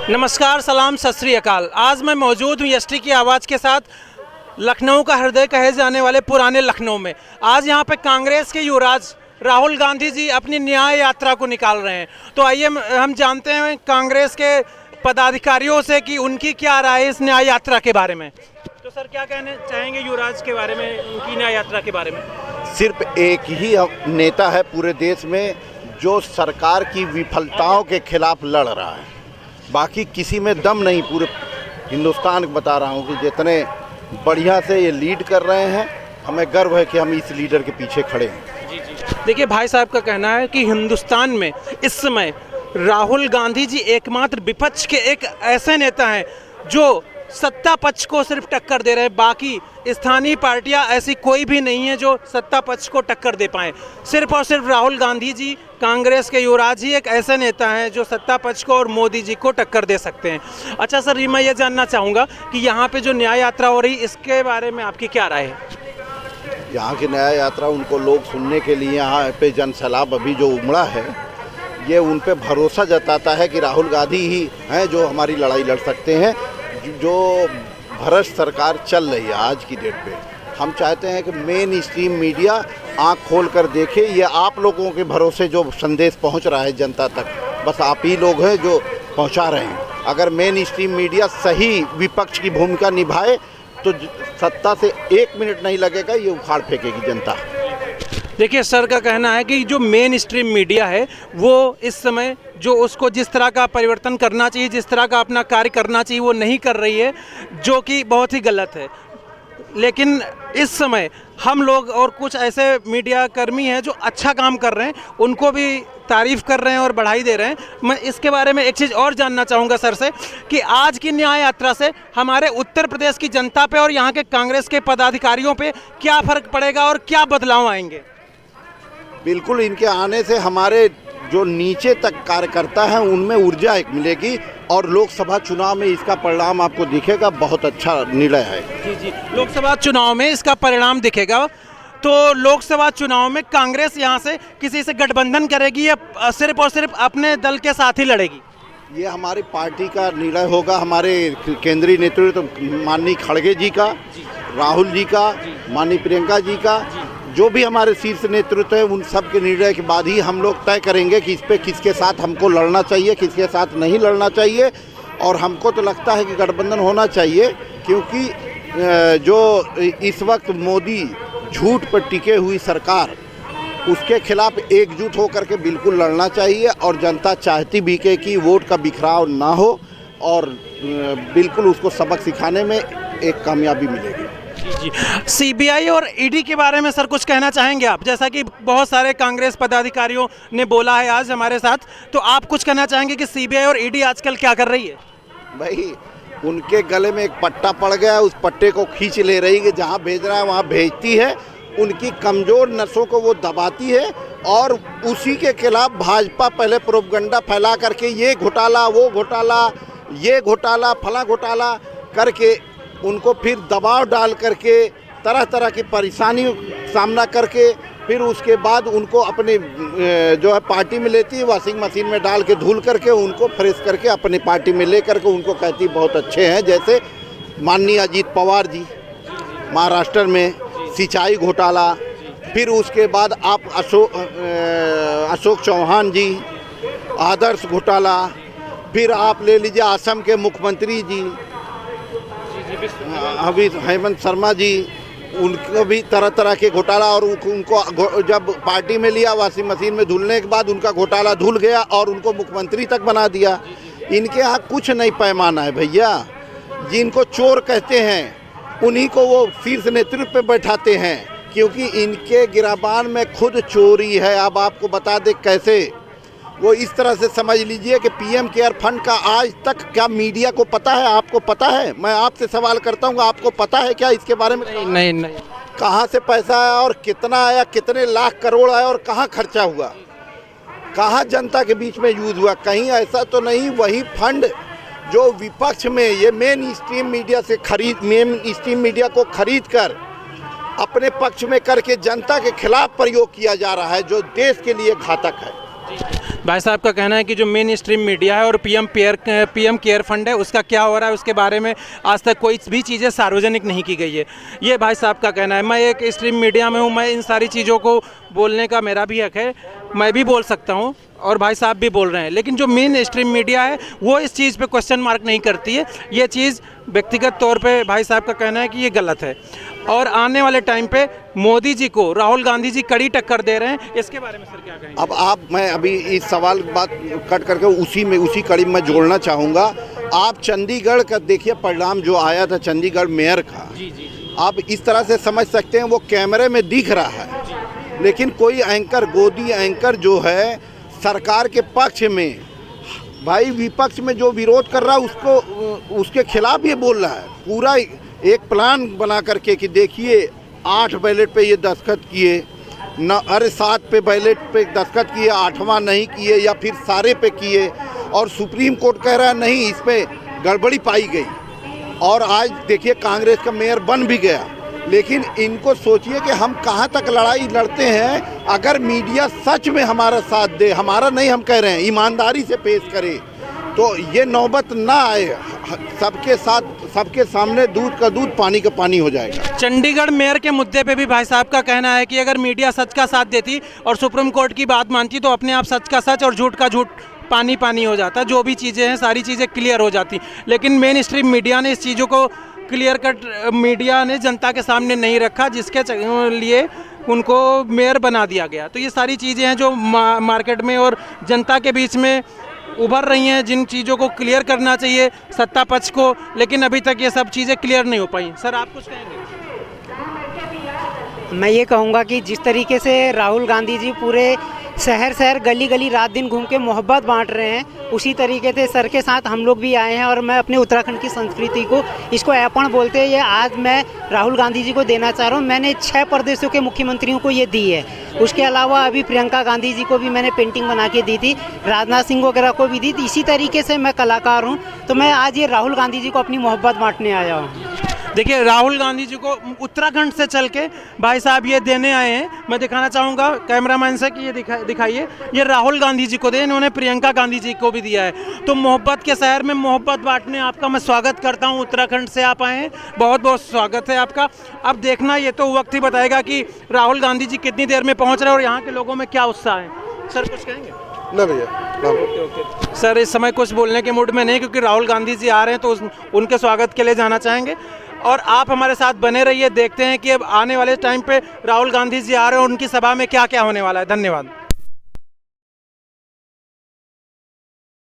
नमस्कार, सलाम, सत श्री अकाल। आज मैं मौजूद हूँ यष्टि की आवाज़ के साथ लखनऊ का हृदय कहे जाने वाले पुराने लखनऊ में। आज यहाँ पे कांग्रेस के युवराज राहुल गांधी जी अपनी न्याय यात्रा को निकाल रहे हैं। तो आइए हम जानते हैं कांग्रेस के पदाधिकारियों से कि उनकी क्या राय है इस न्याय यात्रा के बारे में। तो सर, क्या कहना चाहेंगे युवराज के बारे में, उनकी न्याय यात्रा के बारे में? सिर्फ एक ही नेता है पूरे देश में जो सरकार की विफलताओं के खिलाफ लड़ रहा है, बाकी किसी में दम नहीं। पूरे हिंदुस्तान को बता रहा हूँ कि जितने बढ़िया से ये लीड कर रहे हैं, हमें गर्व है कि हम इस लीडर के पीछे खड़े हैं। जी जी। देखिए, भाई साहब का कहना है कि हिंदुस्तान में इस समय राहुल गांधी जी एकमात्र विपक्ष के एक ऐसे नेता हैं जो सत्ता पक्ष को सिर्फ टक्कर दे रहे हैं। बाकी स्थानीय पार्टियां ऐसी कोई भी नहीं है जो सत्ता पक्ष को टक्कर दे पाएँ। सिर्फ और सिर्फ राहुल गांधी जी, कांग्रेस के युवराज ही एक ऐसे नेता हैं जो सत्ता पक्ष को और मोदी जी को टक्कर दे सकते हैं। अच्छा सर, मैं ये जानना चाहूँगा कि यहाँ पे जो न्याय यात्रा हो रही, इसके बारे में आपकी क्या राय है? यहाँ की न्याय यात्रा उनको लोग सुनने के लिए यहाँ पे जनसैलाब अभी जो उमड़ा है, ये उन पे भरोसा जताता है कि राहुल गांधी ही हैं जो हमारी लड़ाई लड़ सकते हैं। जो भ्रष्ट सरकार चल रही है आज की डेट पे, हम चाहते हैं कि मेन स्ट्रीम मीडिया आँख खोल कर देखे। ये आप लोगों के भरोसे जो संदेश पहुंच रहा है जनता तक, बस आप ही लोग हैं जो पहुंचा रहे हैं। अगर मेन स्ट्रीम मीडिया सही विपक्ष की भूमिका निभाए तो सत्ता से 1 मिनट नहीं लगेगा, ये उखाड़ फेंकेगी जनता। देखिए, सर का कहना है कि जो मेन स्ट्रीम मीडिया है वो इस समय जो उसको जिस तरह का परिवर्तन करना चाहिए, जिस तरह का अपना कार्य करना चाहिए, वो नहीं कर रही है, जो कि बहुत ही गलत है। लेकिन इस समय हम लोग और कुछ ऐसे मीडिया कर्मी हैं जो अच्छा काम कर रहे हैं, उनको भी तारीफ़ कर रहे हैं और बढ़ाई दे रहे हैं। मैं इसके बारे में एक चीज़ और जानना चाहूँगा सर से कि आज की न्याय यात्रा से हमारे उत्तर प्रदेश की जनता पे और यहाँ के कांग्रेस के पदाधिकारियों पे क्या फ़र्क पड़ेगा और क्या बदलाव आएंगे? बिल्कुल, इनके आने से हमारे जो नीचे तक कार्यकर्ता हैं उनमें ऊर्जा एक मिलेगी और लोकसभा चुनाव में इसका परिणाम आपको दिखेगा। बहुत अच्छा निर्णय है। जी जी, लोकसभा चुनाव में इसका परिणाम दिखेगा। तो लोकसभा चुनाव में कांग्रेस यहाँ से किसी से गठबंधन करेगी या सिर्फ और सिर्फ अपने दल के साथ ही लड़ेगी? ये हमारी पार्टी का निर्णय होगा, हमारे केंद्रीय नेतृत्व माननीय खड़गे जी का, राहुल जी का, माननीय प्रियंका जी का, जो भी हमारे शीर्ष नेतृत्व है, उन सब के निर्णय के बाद ही हम लोग तय करेंगे कि इस पे किसके साथ हमको लड़ना चाहिए, किसके साथ नहीं लड़ना चाहिए। और हमको तो लगता है कि गठबंधन होना चाहिए, क्योंकि जो इस वक्त मोदी झूठ पर टिके हुई सरकार, उसके खिलाफ एकजुट होकर के बिल्कुल लड़ना चाहिए। और जनता चाहती भी कि वोट का बिखराव ना हो और बिल्कुल उसको सबक सिखाने में एक कामयाबी मिलेगी। जी, सीबीआई और ईडी के बारे में सर कुछ कहना चाहेंगे आप? जैसा कि बहुत सारे कांग्रेस पदाधिकारियों ने बोला है आज हमारे साथ, तो आप कुछ कहना चाहेंगे कि सीबीआई और ईडी आजकल क्या कर रही है? भाई, उनके गले में एक पट्टा पड़ गया है, उस पट्टे को खींच ले रही है, जहाँ भेज रहा है वहाँ भेजती है। उनकी कमज़ोर नसों को वो दबाती है और उसी के खिलाफ भाजपा पहले प्रोपगंडा फैला करके ये घोटाला, वो घोटाला, ये घोटाला, फला घोटाला करके उनको फिर दबाव डाल करके तरह तरह की परेशानियों सामना करके फिर उसके बाद उनको अपने जो है पार्टी में लेती है, वॉशिंग मशीन में डाल के धुल करके उनको फ्रेश करके अपनी पार्टी में ले करके उनको कहती बहुत अच्छे हैं। जैसे माननीय अजीत पवार जी महाराष्ट्र में सिंचाई घोटाला, फिर उसके बाद आप अशोक चौहान जी आदर्श घोटाला, फिर आप ले लीजिए असम के मुख्यमंत्री जी अभी हेमंत शर्मा जी, उनको भी तरह तरह के घोटाला। और उनको जब पार्टी में लिया, वॉशिंग मशीन में धुलने के बाद उनका घोटाला धुल गया और उनको मुख्यमंत्री तक बना दिया। इनके यहाँ कुछ नहीं पैमाना है भैया। जिनको चोर कहते हैं उन्हीं को वो शीर्ष नेतृत्व पे बैठाते हैं, क्योंकि इनके गिराबान में खुद चोरी है। अब आपको बता दे कैसे, वो इस तरह से समझ लीजिए कि पीएम केयर फंड का आज तक क्या मीडिया को पता है? आपको पता है? मैं आपसे सवाल करता हूँ, आपको पता है क्या इसके बारे में? नहीं। कहाँ से पैसा आया और कितना आया, कितने लाख करोड़ आया और कहाँ खर्चा हुआ, कहाँ जनता के बीच में यूज हुआ? कहीं ऐसा तो नहीं वही फंड जो विपक्ष में ये मेन स्ट्रीम मीडिया को खरीद कर अपने पक्ष में करके जनता के खिलाफ प्रयोग किया जा रहा है, जो देश के लिए घातक है। भाई साहब का कहना है कि जो मेन स्ट्रीम मीडिया है और पीएम केयर फंड है उसका क्या हो रहा है उसके बारे में आज तक कोई भी चीज़ें सार्वजनिक नहीं की गई है। ये भाई साहब का कहना है। मैं एक स्ट्रीम मीडिया में हूँ, मैं इन सारी चीज़ों को बोलने का मेरा भी हक है, मैं भी बोल सकता हूँ और भाई साहब भी बोल रहे हैं। लेकिन जो मेन स्ट्रीम मीडिया है वो इस चीज़ पे क्वेश्चन मार्क नहीं करती है। ये चीज़ व्यक्तिगत तौर पे भाई साहब का कहना है कि ये गलत है और आने वाले टाइम पे मोदी जी को राहुल गांधी जी कड़ी टक्कर दे रहे हैं। इसके बारे में सर क्या कहेंगे? अब मैं अभी इस सवाल बात कट करके उसी कड़ी में जोड़ना चाहूँगा। आप चंडीगढ़ का देखिए परिणाम जो आया था चंडीगढ़ मेयर का, आप इस तरह से समझ सकते हैं वो कैमरे में दिख रहा है, लेकिन कोई एंकर गोदी एंकर जो है सरकार के पक्ष में, भाई विपक्ष में जो विरोध कर रहा है उसके खिलाफ ये बोल रहा है। पूरा एक प्लान बना करके कि देखिए 8 बैलेट पे ये दस्तखत किए न, अरे 7 पे बैलेट पे दस्तखत किए, 8वां नहीं किए या फिर सारे पे किए, और सुप्रीम कोर्ट कह रहा है नहीं इस पे गड़बड़ी पाई गई, और आज देखिए कांग्रेस का मेयर बन भी गया। लेकिन इनको सोचिए कि हम कहाँ तक लड़ाई लड़ते हैं। अगर मीडिया सच में हमारा साथ दे, हमारा नहीं हम कह रहे हैं, ईमानदारी से पेश करे तो ये नौबत ना आए, सबके साथ सबके सामने दूध का दूध पानी का पानी हो जाएगा। चंडीगढ़ मेयर के मुद्दे पे भी भाई साहब का कहना है कि अगर मीडिया सच का साथ देती और सुप्रीम कोर्ट की बात मानती तो अपने आप सच का सच और झूठ का झूठ पानी पानी हो जाता, जो भी चीज़ें हैं सारी चीज़ें क्लियर हो जाती। लेकिन मेन स्ट्रीम मीडिया ने इस चीज़ों को क्लियर कट मीडिया ने जनता के सामने नहीं रखा, जिसके लिए उनको मेयर बना दिया गया। तो ये सारी चीज़ें हैं जो मार्केट में और जनता के बीच में उभर रही हैं, जिन चीज़ों को क्लियर करना चाहिए सत्ता पक्ष को, लेकिन अभी तक ये सब चीज़ें क्लियर नहीं हो पाई। सर आप कुछ कहेंगे? मैं ये कहूँगा कि जिस तरीके से राहुल गांधी जी पूरे शहर गली गली रात दिन घूम के मोहब्बत बांट रहे हैं, उसी तरीके से सर के साथ हम लोग भी आए हैं। और मैं अपने उत्तराखंड की संस्कृति को, इसको ऐपण बोलते हैं, ये आज मैं राहुल गांधी जी को देना चाह रहा हूँ। मैंने 6 प्रदेशों के मुख्यमंत्रियों को ये दी है। उसके अलावा अभी प्रियंका गांधी जी को भी मैंने पेंटिंग बना के दी थी, राजनाथ सिंह वगैरह को भी दी थी। इसी तरीके से मैं कलाकार हूँ, तो मैं आज ये राहुल गांधी जी को अपनी मोहब्बत बांटने आया हूँ। देखिए राहुल गांधी जी को उत्तराखंड से चल के भाई साहब ये देने आए हैं। मैं दिखाना चाहूँगा कैमरामैन से कि ये दिखाइए, ये राहुल गांधी जी को दे, इन्होंने प्रियंका गांधी जी को भी दिया है। तो मोहब्बत के शहर में मोहब्बत बांटने आपका मैं स्वागत करता हूँ। उत्तराखंड से आप आए हैं, बहुत बहुत स्वागत है आपका। अब देखना ये तो वक्त ही बताएगा कि राहुल गांधी जी कितनी देर में पहुँच रहे हैं और यहाँ के लोगों में क्या उत्साह है। सर कुछ कहेंगे? ना भैया। ओके। सर इस समय कुछ बोलने के मूड में नहीं, क्योंकि राहुल गांधी जी आ रहे हैं तो उनके स्वागत के लिए जाना चाहेंगे। और आप हमारे साथ बने रहिए, देखते हैं कि अब आने वाले टाइम पे राहुल गांधी जी आ रहे हैं और उनकी सभा में क्या क्या होने वाला है। धन्यवाद।